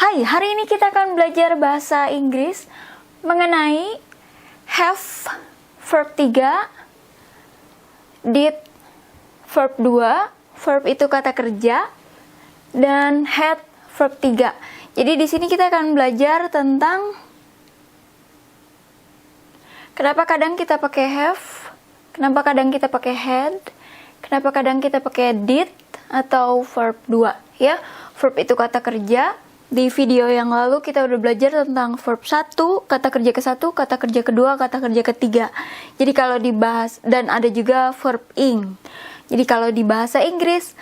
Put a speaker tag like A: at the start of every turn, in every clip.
A: Hai, hari ini kita akan belajar bahasa Inggris mengenai have verb 3, did verb 2, verb itu kata kerja, dan had verb 3. Jadi di sini kita akan belajar tentang kenapa kadang kita pakai have, kenapa kadang kita pakai had, kenapa kadang kita pakai did atau verb 2 ya. Verb itu kata kerja. Di video yang lalu kita udah belajar tentang verb 1, kata kerja ke-1, kata kerja kedua, kata kerja ketiga. Jadi kalau dibahas, dan ada juga verb ing. Jadi kalau di bahasa Inggris,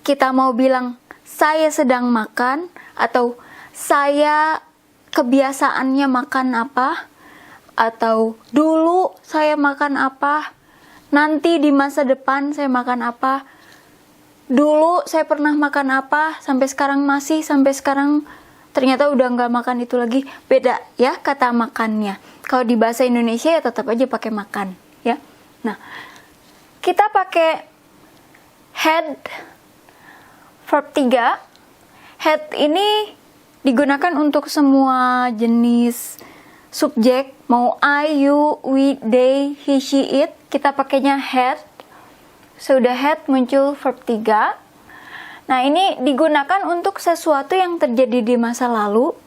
A: kita mau bilang saya sedang makan, atau saya kebiasaannya makan apa, atau dulu saya makan apa, nanti di masa depan saya makan apa, dulu saya pernah makan apa, sampai sekarang masih, sampai sekarang ternyata udah nggak makan itu lagi. Beda ya kata makannya. Kalau di bahasa Indonesia ya tetap aja pakai makan ya. Nah, kita pakai had verb 3. Had ini digunakan untuk semua jenis subjek, mau I, you, we, they, he, she, it, kita pakainya had. Sudah had muncul verb 3. Nah, ini digunakan untuk sesuatu yang terjadi di masa lalu,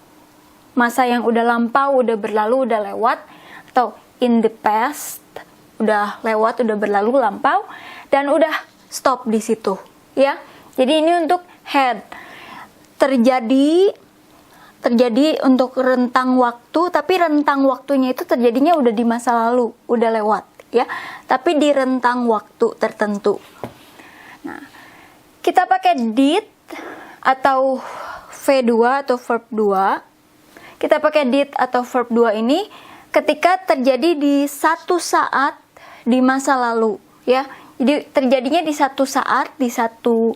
A: masa yang udah lampau, udah berlalu, udah lewat, atau in the past, udah lewat, udah berlalu, lampau, dan udah stop di situ, ya. Jadi ini untuk had. Terjadi untuk rentang waktu, tapi rentang waktunya itu terjadinya udah di masa lalu, udah lewat. Ya, tapi di rentang waktu tertentu. Nah, kita pakai did atau V2 atau verb 2. Kita pakai did atau verb 2 ini ketika terjadi di satu saat di masa lalu, ya. Jadi terjadinya di satu saat, di satu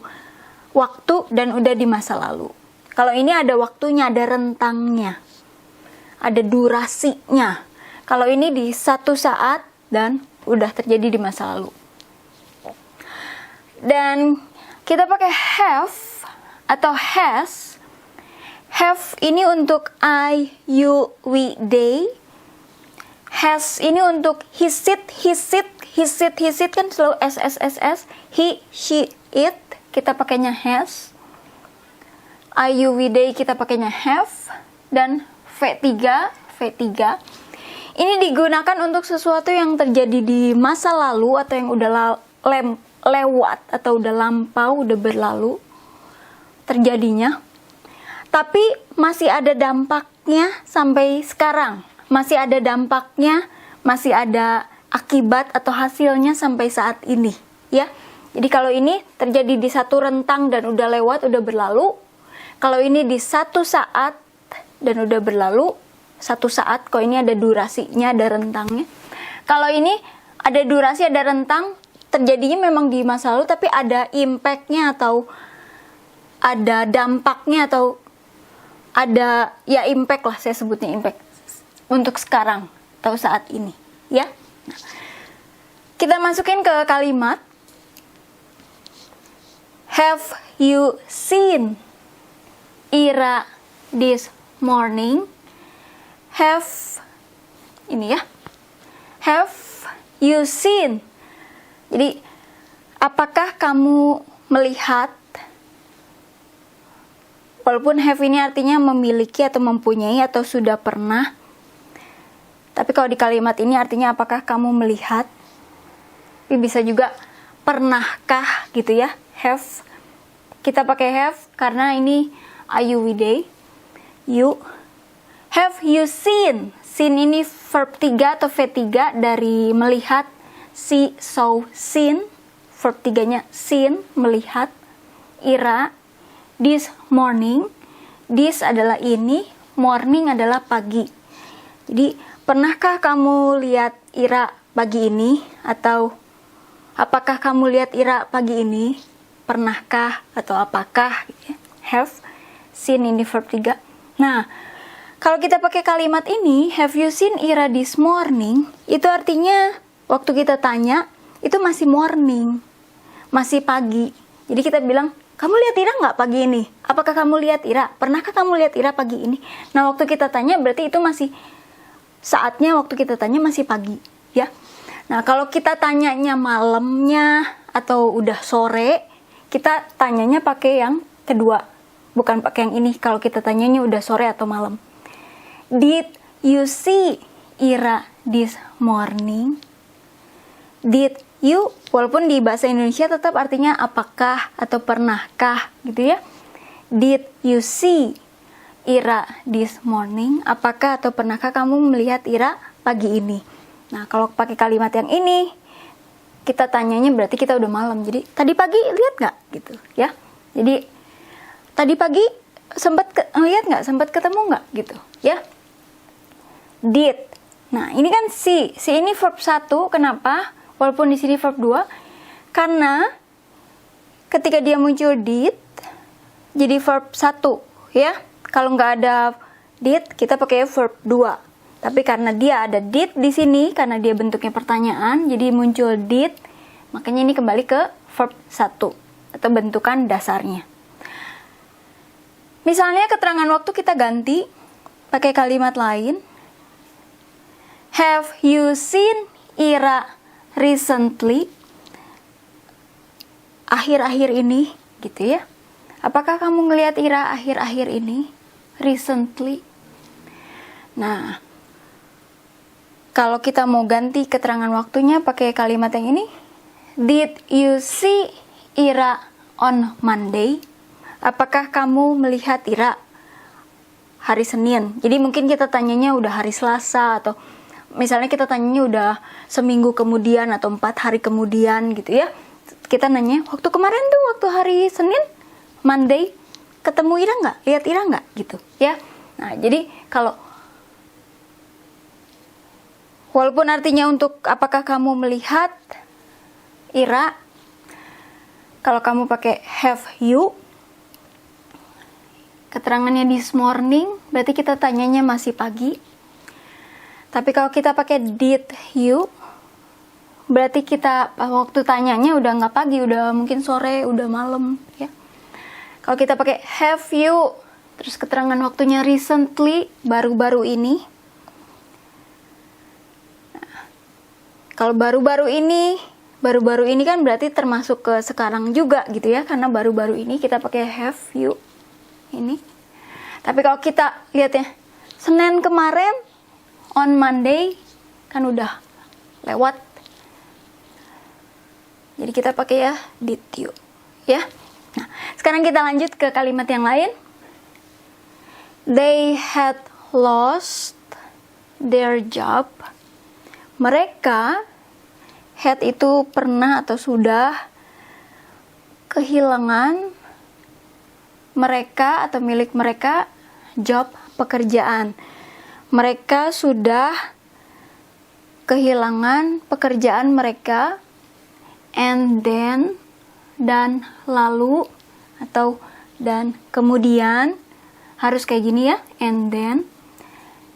A: waktu, dan udah di masa lalu. Kalau ini ada waktunya, ada rentangnya, ada durasinya. Kalau ini di satu saat dan udah terjadi di masa lalu. Dan kita pakai have atau has. Have ini untuk I, you, we, they. Has ini untuk he, it, his, it, kan selalu s. He, she, it, kita pakainya has. I, you, we, they, kita pakainya have. Dan V3. Ini digunakan untuk sesuatu yang terjadi di masa lalu atau yang udah lewat atau udah lampau, udah berlalu terjadinya. Tapi masih ada dampaknya sampai sekarang. Masih ada dampaknya, masih ada akibat atau hasilnya sampai saat ini, ya. Jadi kalau ini terjadi di satu rentang dan udah lewat, udah berlalu. Kalau ini di satu saat dan udah berlalu, satu saat, kok ini ada durasinya, ada rentangnya. Kalau ini ada durasi, ada rentang, terjadinya memang di masa lalu, tapi ada impact-nya atau ada dampaknya atau ada, ya impact lah, saya sebutnya impact untuk sekarang atau saat ini, ya. Nah, kita masukin ke kalimat. Have you seen Ira this morning? Have, ini ya, have you seen? Jadi, apakah kamu melihat? Walaupun have ini artinya memiliki atau mempunyai atau sudah pernah. Tapi kalau di kalimat ini artinya apakah kamu melihat? Tapi bisa juga pernahkah gitu ya, have. Kita pakai have karena ini I, you, we, they. You. Have you seen? Seen ini verb 3 atau V3 dari melihat. See, saw, seen. Verb 3-nya seen, melihat. Ira, this morning. This adalah ini, morning adalah pagi. Jadi, pernahkah kamu lihat Ira pagi ini? Atau, apakah kamu lihat Ira pagi ini? Pernahkah? Atau apakah? Have, seen ini verb 3. Nah, kalau kita pakai kalimat ini, have you seen Ira this morning? Itu artinya waktu kita tanya, itu masih morning, masih pagi. Jadi kita bilang, kamu lihat Ira nggak pagi ini? Apakah kamu lihat Ira? Pernahkah kamu lihat Ira pagi ini? Nah, waktu kita tanya berarti itu masih saatnya, waktu kita tanya masih pagi, ya. Nah, kalau kita tanyanya malamnya atau udah sore, kita tanyanya pakai yang kedua, bukan pakai yang ini. Kalau kita tanyanya udah sore atau malam. Did you see Ira this morning? Did you, walaupun di bahasa Indonesia tetap artinya apakah atau pernahkah gitu ya. Did you see Ira this morning? Apakah atau pernahkah kamu melihat Ira pagi ini? Nah, kalau pakai kalimat yang ini, kita tanyanya berarti kita udah malam. Jadi, tadi pagi lihat nggak? Gitu, ya. Jadi, tadi pagi sempat lihat nggak? Sempat ketemu nggak? Gitu, ya. Did. Nah, ini kan si ini verb 1. Kenapa? Walaupun di sini verb 2. Karena ketika dia muncul did, jadi verb 1, ya. Kalau nggak ada did, kita pakai verb 2. Tapi karena dia ada did di sini, karena dia bentuknya pertanyaan, jadi muncul did, makanya ini kembali ke verb 1 atau bentukan dasarnya. Misalnya keterangan waktu kita ganti pakai kalimat lain. Have you seen Ira recently? Akhir-akhir ini, gitu ya. Apakah kamu ngelihat Ira akhir-akhir ini? Recently. Nah, kalau kita mau ganti keterangan waktunya pakai kalimat yang ini. Did you see Ira on Monday? Apakah kamu melihat Ira hari Senin? Jadi mungkin kita tanyanya udah hari Selasa, atau misalnya kita tanyanya udah seminggu kemudian atau 4 hari kemudian gitu ya. Kita nanya, waktu kemarin tuh waktu hari Senin, Monday, ketemu Ira nggak? Lihat Ira nggak? Gitu ya. Nah, jadi kalau walaupun artinya untuk apakah kamu melihat Ira, kalau kamu pakai have you, keterangannya this morning, berarti kita tanyanya masih pagi. Tapi kalau kita pakai did you, berarti kita waktu tanyanya udah nggak pagi, udah mungkin sore, udah malam, ya. Kalau kita pakai have you, terus keterangan waktunya recently, baru-baru ini. Kalau baru-baru ini kan berarti termasuk ke sekarang juga gitu ya, karena baru-baru ini kita pakai have you ini. Tapi kalau kita lihat ya, Senin kemarin, on Monday, kan udah lewat. Jadi kita pakai ya did you, ya. Nah, sekarang kita lanjut ke kalimat yang lain. They had lost their job. Mereka, had itu pernah atau sudah kehilangan, mereka atau milik mereka, job, pekerjaan. Mereka sudah kehilangan pekerjaan mereka, and then, dan lalu, atau dan kemudian, harus kayak gini ya, and then,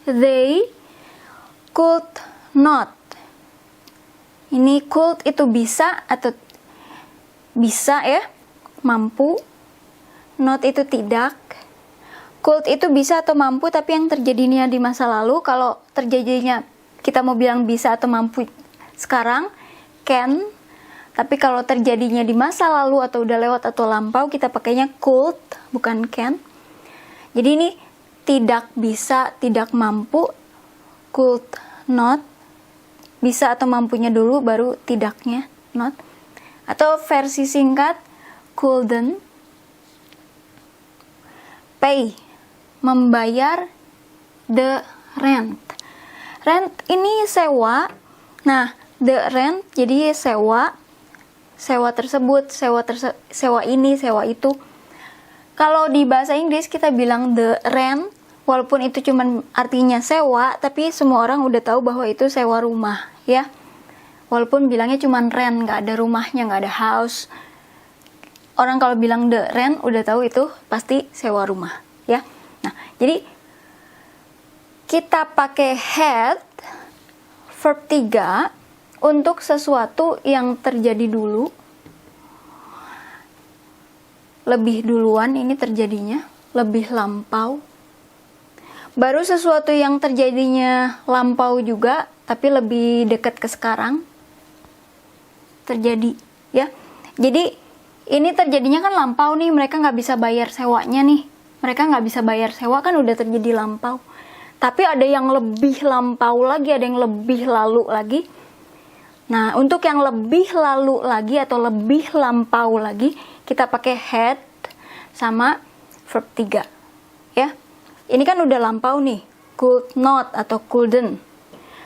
A: they could not. Ini could itu bisa atau bisa ya, mampu. Not itu tidak. Could itu bisa atau mampu, tapi yang terjadinya di masa lalu. Kalau terjadinya kita mau bilang bisa atau mampu sekarang, can. Tapi kalau terjadinya di masa lalu atau udah lewat atau lampau, kita pakainya could, bukan can. Jadi ini tidak bisa, tidak mampu, could not. Bisa atau mampunya dulu, baru tidaknya, not. Atau versi singkat, couldn't. Pay, membayar the rent. Rent ini sewa. Nah, the rent jadi sewa. Sewa tersebut, sewa ini, sewa itu. Kalau di bahasa Inggris kita bilang the rent, walaupun itu cuman artinya sewa, tapi semua orang udah tahu bahwa itu sewa rumah, ya. Walaupun bilangnya cuman rent, nggak ada rumahnya, nggak ada house. Orang kalau bilang the rent udah tahu itu pasti sewa rumah, ya. Nah, jadi kita pakai had verb 3 untuk sesuatu yang terjadi dulu. lebih duluan ini terjadinya, lebih lampau. Baru sesuatu yang terjadinya lampau juga, tapi lebih dekat ke sekarang terjadi, ya. Jadi ini terjadinya kan lampau nih, mereka nggak bisa bayar sewanya nih. Mereka nggak bisa bayar sewa kan udah terjadi lampau. Tapi ada yang lebih lampau lagi, ada yang lebih lalu lagi. Nah, untuk yang lebih lalu lagi atau lebih lampau lagi, kita pakai had sama verb 3. Ya. Ini kan udah lampau nih, could not atau couldn't.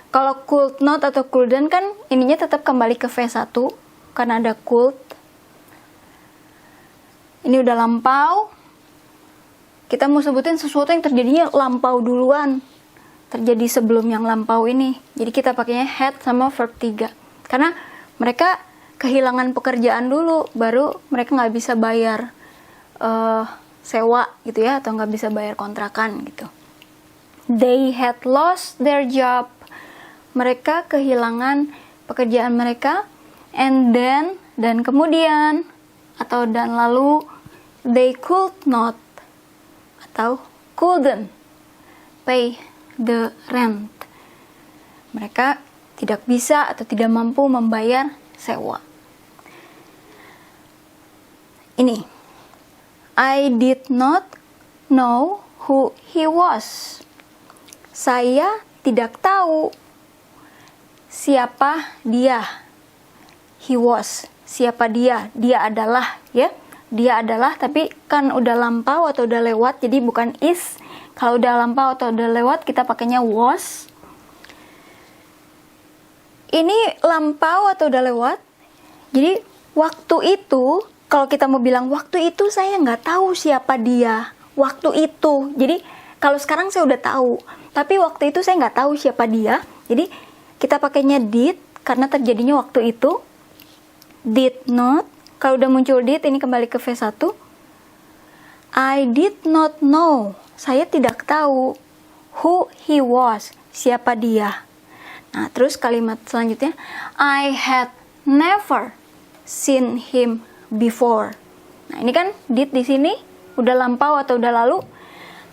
A: Kalau could not atau couldn't kan ininya tetap kembali ke V1 karena ada could. Ini udah lampau. Kita mau sebutin sesuatu yang terjadinya lampau duluan. Terjadi sebelum yang lampau ini. Jadi kita pakainya had sama verb 3. Karena mereka kehilangan pekerjaan dulu, baru mereka nggak bisa bayar sewa gitu ya, atau nggak bisa bayar kontrakan gitu. They had lost their job. Mereka kehilangan pekerjaan mereka. And then, dan kemudian, atau dan lalu, they could not atau couldn't pay the rent. Mereka tidak bisa atau tidak mampu membayar sewa. Ini, I did not know who he was. Saya tidak tahu siapa dia. He was, siapa dia? Dia adalah, ya. Dia adalah, tapi kan udah lampau atau udah lewat, jadi bukan is. Kalau udah lampau atau udah lewat, kita pakainya was. Ini lampau atau udah lewat. Jadi waktu itu, kalau kita mau bilang waktu itu saya nggak tahu siapa dia. Waktu itu, jadi kalau sekarang saya udah tahu, tapi waktu itu saya nggak tahu siapa dia. Jadi kita pakainya did karena terjadinya waktu itu. Did not. Kalau udah muncul did, ini kembali ke V1. I did not know. Saya tidak tahu who he was. Siapa dia. Nah, terus kalimat selanjutnya. I had never seen him before. Nah, ini kan did di sini udah lampau atau udah lalu.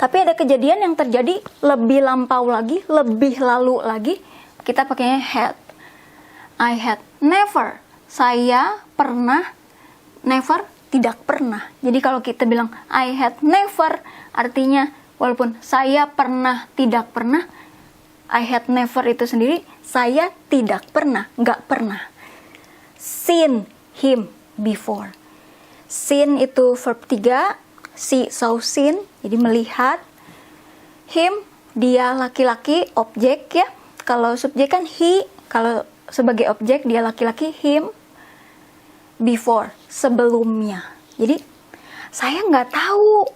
A: Tapi ada kejadian yang terjadi lebih lampau lagi, lebih lalu lagi. Kita pakainya had. I had never. Saya pernah. Never, tidak pernah. Jadi kalau kita bilang I had never, artinya walaupun saya pernah, tidak pernah, I had never itu sendiri, saya tidak pernah, nggak pernah. Seen him before. Seen itu verb 3, see, saw, seen, jadi melihat. Him, dia laki-laki, objek ya. Kalau subjek kan he, kalau sebagai objek dia laki-laki, him. Before, sebelumnya. Jadi saya nggak tahu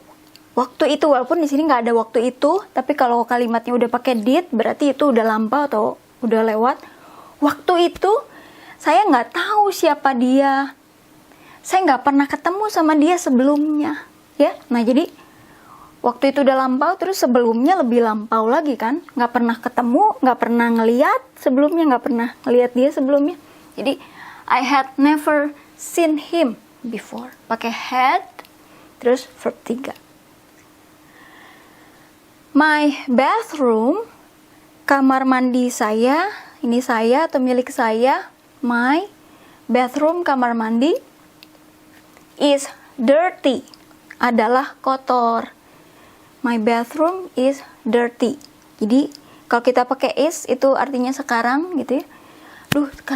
A: waktu itu, walaupun di sini nggak ada waktu itu, tapi kalau kalimatnya udah pakai did, berarti itu udah lampau atau udah lewat. Waktu itu saya nggak tahu siapa dia. Saya nggak pernah ketemu sama dia sebelumnya, ya. Nah jadi waktu itu udah lampau, terus sebelumnya lebih lampau lagi kan? Nggak pernah ketemu, nggak pernah ngeliat sebelumnya, nggak pernah ngeliat dia sebelumnya. Jadi I had never seen him before. Pakai had, terus verb 3. My bathroom, kamar mandi saya, ini saya atau milik saya. My bathroom, kamar mandi, is dirty, adalah kotor. My bathroom is dirty. Jadi kalau kita pakai is itu artinya sekarang gitu ya.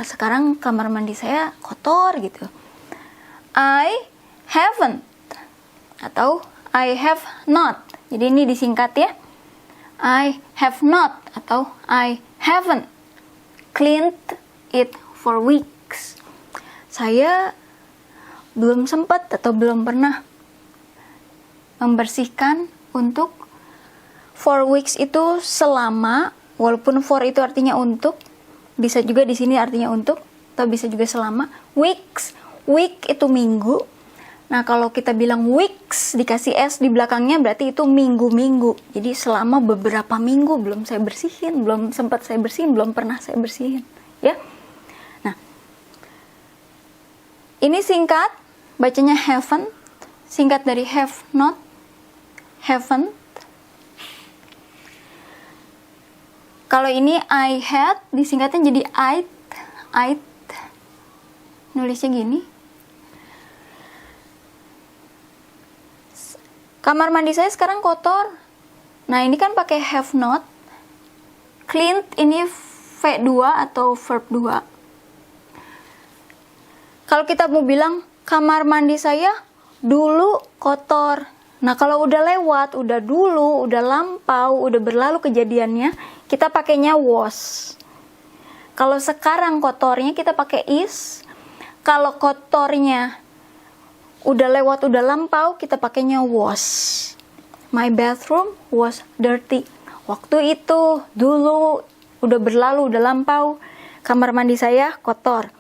A: Sekarang kamar mandi saya kotor gitu. I haven't atau I have not. Jadi ini disingkat ya. I have not atau I haven't cleaned it for weeks. Saya belum sempat atau belum pernah membersihkan untuk for weeks itu selama, walaupun for itu artinya untuk, bisa juga di sini artinya untuk, atau bisa juga selama. Weeks, week itu minggu. Nah kalau kita bilang weeks dikasih s di belakangnya berarti itu minggu-minggu. Jadi selama beberapa minggu belum saya bersihin, belum sempat saya bersihin, belum pernah saya bersihin, ya. Nah ini singkat, bacanya haven't, singkat dari have not, haven't. Kalau ini I had, disingkatnya jadi I'd. Nulisnya gini. Kamar mandi saya sekarang kotor. Nah, ini kan pakai have not. Cleaned ini V2 atau verb 2. Kalau kita mau bilang kamar mandi saya dulu kotor. Nah, kalau udah lewat, udah dulu, udah lampau, udah berlalu kejadiannya, kita pakainya was. Kalau sekarang kotornya kita pakai is. Kalau kotornya udah lewat, udah lampau, kita pakainya was. My bathroom was dirty. Waktu itu, dulu, udah berlalu, udah lampau, kamar mandi saya kotor.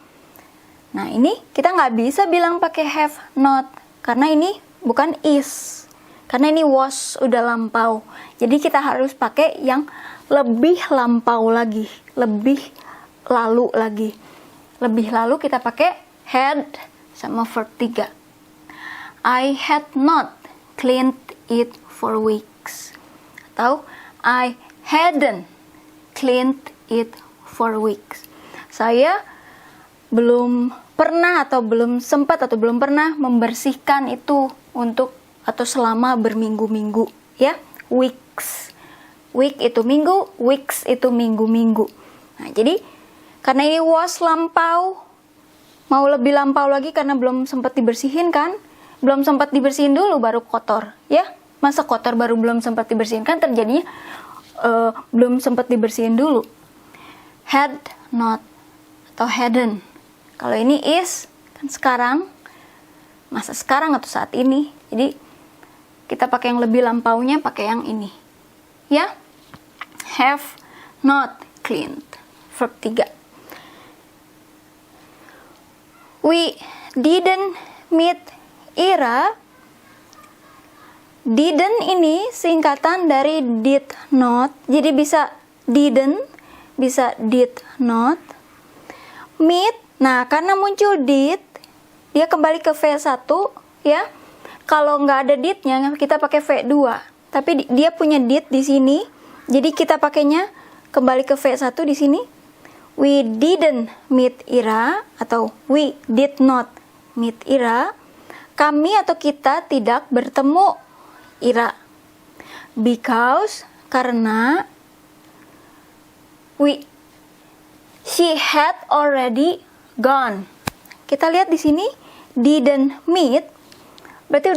A: Nah, ini kita nggak bisa bilang pakai have not, karena ini bukan is. Karena ini was, udah lampau. Jadi kita harus pakai yang lebih lampau lagi, lebih lalu lagi. Lebih lalu kita pakai had sama verb 3. I had not cleaned it for weeks. Atau I hadn't cleaned it for weeks. Saya belum pernah atau belum sempat atau belum pernah membersihkan itu untuk atau selama berminggu-minggu, ya. Weeks. Week itu minggu, weeks itu minggu-minggu. Nah, jadi karena ini was lampau, mau lebih lampau lagi karena belum sempat dibersihin kan? Belum sempat dibersihin dulu baru kotor, ya. Masa kotor baru belum sempat dibersihin, kan terjadinya belum sempat dibersihin dulu. Had not atau hadn't. Kalau ini is, kan sekarang, masa sekarang atau saat ini. Jadi kita pakai yang lebih lampaunya, pakai yang ini, ya. Have not cleaned, verb 3. We didn't meet Ira. Didn't ini singkatan dari did not. Jadi bisa didn't, bisa did not. Meet, nah karena muncul did, dia kembali ke V1, ya. Kalau nggak ada did-nya, kita pakai V2. Tapi dia punya did di sini, jadi kita pakainya kembali ke V1 di sini. We didn't meet Ira, atau we did not meet Ira. Kami atau kita tidak bertemu Ira. Because, karena she had already gone. Kita lihat di sini didn't meet, berarti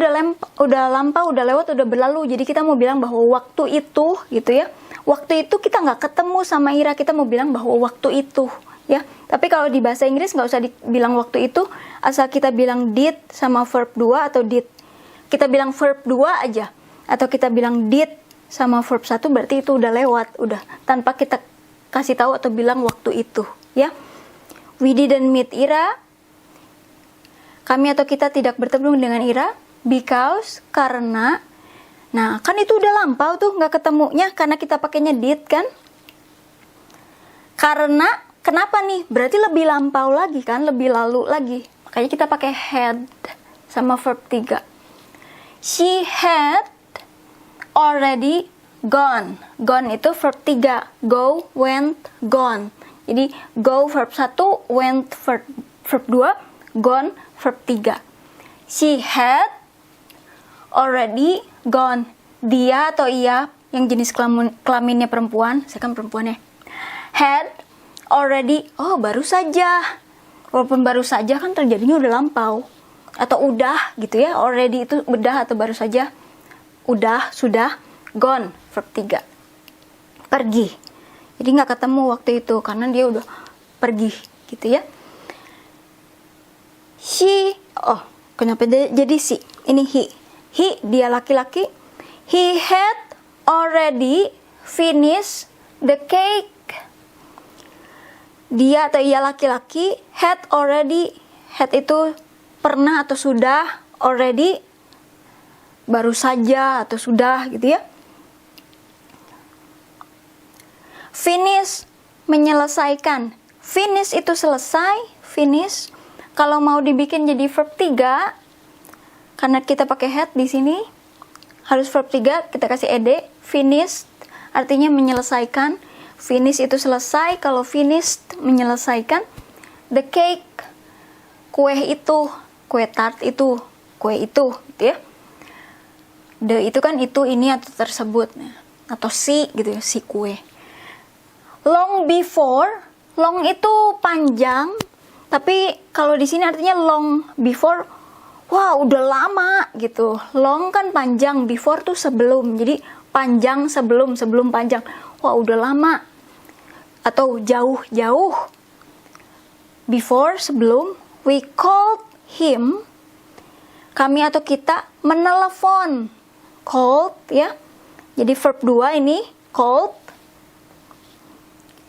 A: udah lampau, udah lewat, udah berlalu. Jadi kita mau bilang bahwa waktu itu, gitu ya. Waktu itu kita nggak ketemu sama Ira, kita mau bilang bahwa waktu itu, ya. Tapi kalau di bahasa Inggris nggak usah dibilang waktu itu, asal kita bilang did sama verb 2 atau did. Kita bilang verb 2 aja, atau kita bilang did sama verb 1, berarti itu udah lewat, udah. Tanpa kita kasih tahu atau bilang waktu itu, ya. We didn't meet Ira. Kami atau kita tidak bertemu dengan Ira. Because, karena. Nah, kan itu udah lampau tuh, nggak ketemunya, karena kita pakainya did, kan. Karena, kenapa nih? Berarti lebih lampau lagi, kan, lebih lalu lagi. Makanya kita pakai had sama verb 3. She had already gone. Gone itu verb 3. Go, went, gone. Jadi, go verb 1, went verb 2, gone verb 3. She had already gone. Dia atau ia yang jenis kelaminnya perempuan, saya kan perempuan ya. Had already, oh baru saja. Walaupun baru saja kan terjadinya udah lampau. Atau udah gitu ya. Already itu udah atau baru saja. Udah, sudah, gone verb 3. Pergi. Jadi nggak ketemu waktu itu karena dia udah pergi gitu ya. She, oh kenapa jadi si? Ini he. He, dia laki-laki. He had already finished the cake. Dia atau ia laki-laki had already. Had itu pernah atau sudah. Already baru saja atau sudah gitu ya. Finish, menyelesaikan. Finish itu selesai. Finish. Kalau mau dibikin jadi verb 3, karena kita pakai had di sini harus verb 3, kita kasih ed. Finished artinya menyelesaikan. Finish itu selesai, kalau finished menyelesaikan. The cake, kue itu, kue tart itu, kue itu, gitu ya. The itu kan itu, ini, atau tersebut, atau si gitu ya, si kue. Long before, long itu panjang, tapi kalau di sini artinya long before, wah udah lama gitu. Long kan panjang, before tuh sebelum, jadi panjang sebelum, sebelum panjang, wah udah lama, atau jauh-jauh. Before, sebelum. We called him, kami atau kita menelepon. Called ya, jadi verb 2 ini called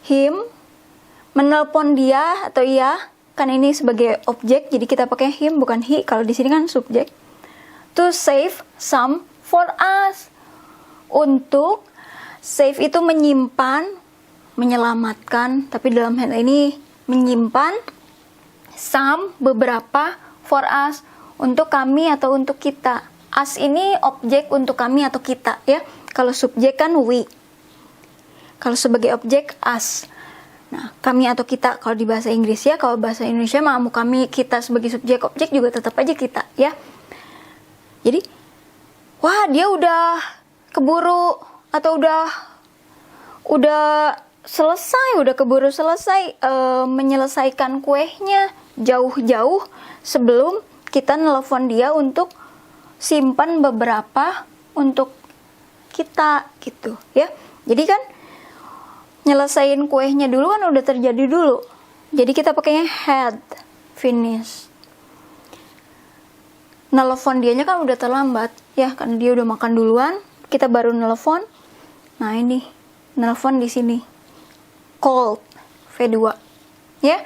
A: him, menelpon dia atau ia, kan ini sebagai objek, jadi kita pakai him bukan he, kalau di sini kan subjek. To save some for us, untuk save itu menyimpan, menyelamatkan, tapi dalam hal ini menyimpan. Some, beberapa, for us, untuk kami atau untuk kita. Us ini objek untuk kami atau kita ya. Kalau subjek kan we. Kalau sebagai objek us. Nah, kami atau kita kalau di bahasa Inggris ya. Kalau bahasa Indonesia mah mau kami, kita sebagai subjek, objek juga tetap aja kita ya. Jadi, wah dia udah keburu atau udah selesai, udah keburu selesai menyelesaikan kuenya jauh-jauh sebelum kita nelpon dia untuk simpan beberapa untuk kita gitu ya. Jadi kan nyelesain kuenya dulu kan udah terjadi dulu. Jadi kita pakainya had, finish. Nelpon dianya kan udah terlambat ya, kan dia udah makan duluan, kita baru nelpon. Nah, ini nelpon di sini. Called, V2. Ya.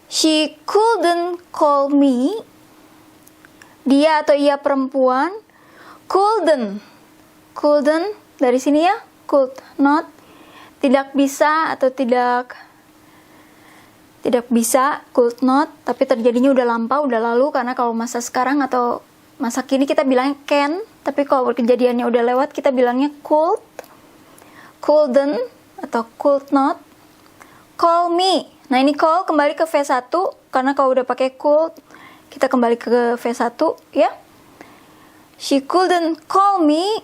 A: She couldn't call me. Dia atau ia perempuan couldn't dari sini ya, could not, tidak bisa atau tidak bisa, could not, tapi terjadinya udah lampau, udah lalu, karena kalau masa sekarang atau masa kini kita bilangnya can, tapi kalau kejadiannya udah lewat kita bilangnya could, couldn't atau could not. Call me, nah ini call kembali ke V1 karena kalau udah pakai could kita kembali ke V1 ya. She couldn't call me,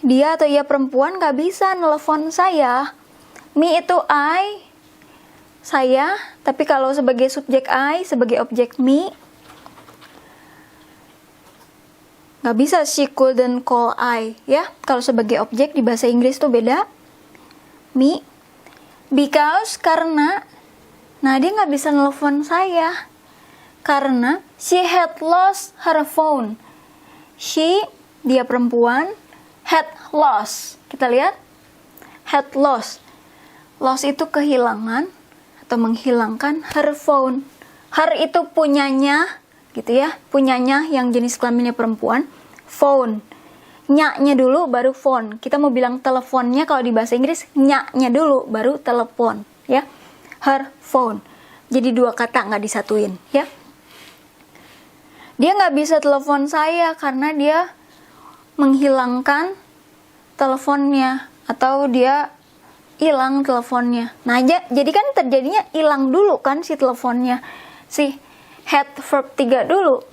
A: dia atau ia perempuan gak bisa nelfon saya. Me itu I, saya, tapi kalau sebagai subjek I, sebagai objek me, gak bisa she couldn't call I ya. Kalau sebagai objek di bahasa Inggris tuh beda. Me, because, karena, nah dia gak bisa nelfon saya karena she had lost her phone. She, dia perempuan, had lost. Kita lihat, had lost. Lost itu kehilangan atau menghilangkan her phone. Her itu punyanya, gitu ya, punyanya yang jenis kelaminnya perempuan. Phone, nya-nya dulu baru phone. Kita mau bilang teleponnya kalau di bahasa Inggris nya-nya dulu baru telepon, ya. Her phone. Jadi dua kata nggak disatuin, ya. Dia nggak bisa telepon saya karena dia menghilangkan teleponnya atau dia hilang teleponnya. Nah, jadi kan terjadinya hilang dulu kan si teleponnya. Si had verb 3 dulu.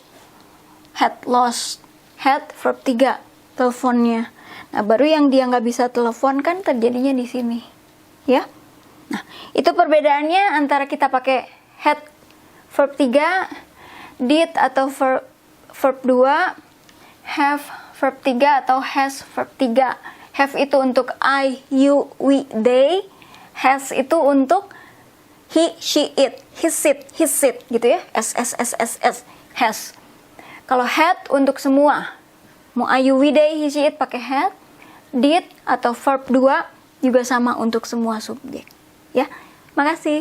A: Had lost. Had verb 3 teleponnya. Nah, baru yang dia nggak bisa telepon kan terjadinya di sini. Ya. Nah, itu perbedaannya antara kita pakai had verb 3, did atau verb 2, have verb 3 atau has verb 3. Have itu untuk I, you, we, they. Has itu untuk he, she, it, his, it, gitu ya. S, has. Kalau had untuk semua. Mau I, you, we, they, he, she, it pakai had. Did atau verb 2 juga sama untuk semua subjek. Ya, makasih.